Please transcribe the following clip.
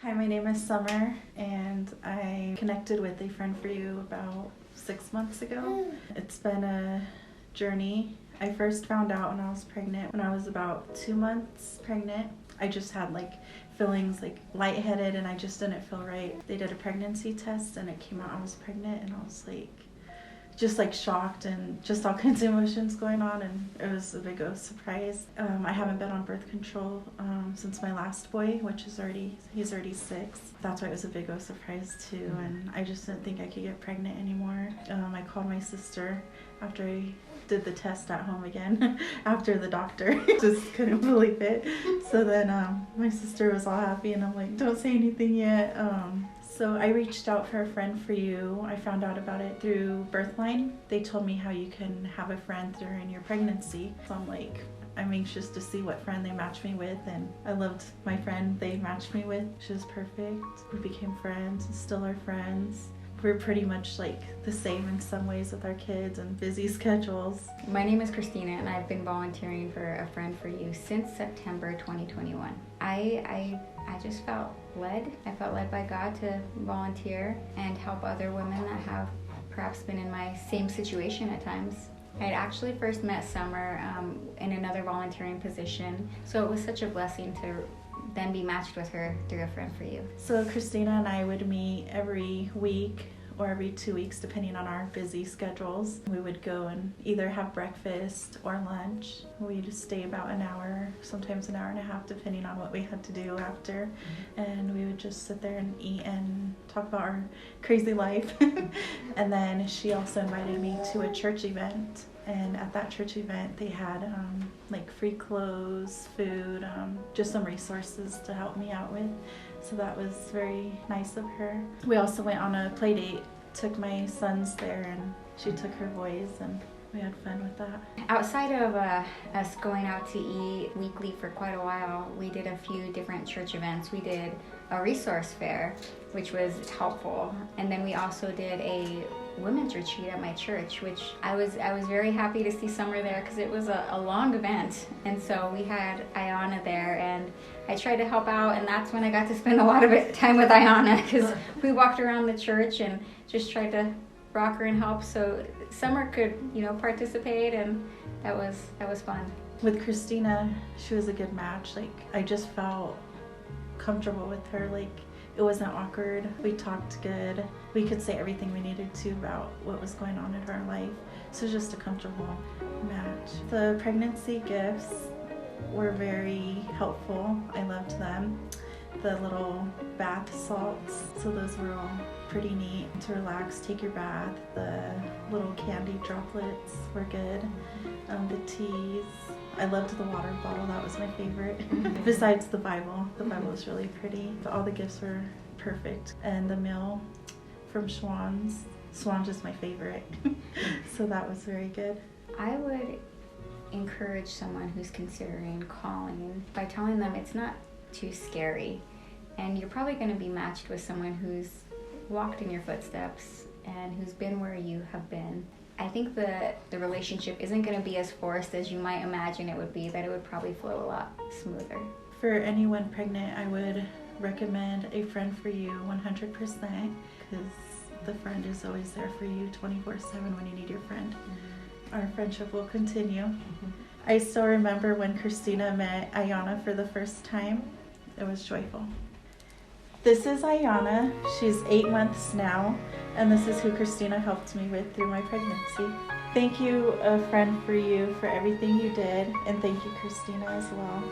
Hi, my name is Summer, and I connected with a friend for you about 6 months ago. It's been a journey. I first found out when I was pregnant, when I was about 2 months pregnant. I just had feelings lightheaded, and I just didn't feel right. They did a pregnancy test and it came out I was pregnant, and I was just shocked and just all kinds of emotions going on, and it was a big surprise. I haven't been on birth control since my last boy, which is he's already 6. That's why it was a big surprise too, and I just didn't think I could get pregnant anymore. I called my sister after I did the test at home again after the doctor just couldn't believe it. So then my sister was all happy, and I'm like, don't say anything yet. So I reached out for a friend for you. I found out about it through Birthline. They told me how you can have a friend during your pregnancy. So I'm anxious to see what friend they match me with, and I loved my friend they matched me with. She was perfect. We became friends and still are friends. We're pretty much the same in some ways with our kids and busy schedules. My name is Christina, and I've been volunteering for a friend for you since September 2021. I just felt led. I felt led by God to volunteer and help other women that have perhaps been in my same situation at times. I had actually first met Summer in another volunteering position, so it was such a blessing to then be matched with her through a friend for you. So Christina and I would meet every week or every 2 weeks depending on our busy schedules. We would go and either have breakfast or lunch. We'd stay about an hour, sometimes an hour and a half, depending on what we had to do after. And we would just sit there and eat and talk about our crazy life. And then she also invited me to a church event. And at that church event, they had free clothes, food, just some resources to help me out with. So that was very nice of her. We also went on a play date, took my sons there, and she took her boys, and we had fun with that. Outside of us going out to eat weekly for quite a while, we did a few different church events. We did a resource fair, which was helpful, and then we also did a women's retreat at my church, which I was very happy to see Summer there because it was a long event, and so we had Ayana there, and I tried to help out, and that's when I got to spend a lot of time with Ayana because we walked around the church and just tried to rock her and help so Summer could participate, and that was fun. With Christina, she was a good match. I just felt comfortable with her. It wasn't awkward. We talked good. We could say everything we needed to about what was going on in her life. So it was just a comfortable match. The pregnancy gifts were very helpful. I loved them. The little bath salts, so those were all pretty neat. To relax, take your bath. The little candy droplets were good. The teas. I loved the water bottle, that was my favorite. Besides the Bible was really pretty. All the gifts were perfect. And the meal from Schwann's is my favorite. So that was very good. I would encourage someone who's considering calling by telling them it's not too scary, and you're probably going to be matched with someone who's walked in your footsteps and who's been where you have been. I think the relationship isn't going to be as forced as you might imagine it would be, that it would probably flow a lot smoother. For anyone pregnant, I would recommend a friend for you 100%, because the friend is always there for you 24/7 when you need your friend. Our friendship will continue. I still remember when Christina met Ayana for the first time. It was joyful. This is Ayana. She's 8 months now, and this is who Christina helped me with through my pregnancy. Thank you, a friend for you, for everything you did, and thank you, Christina, as well.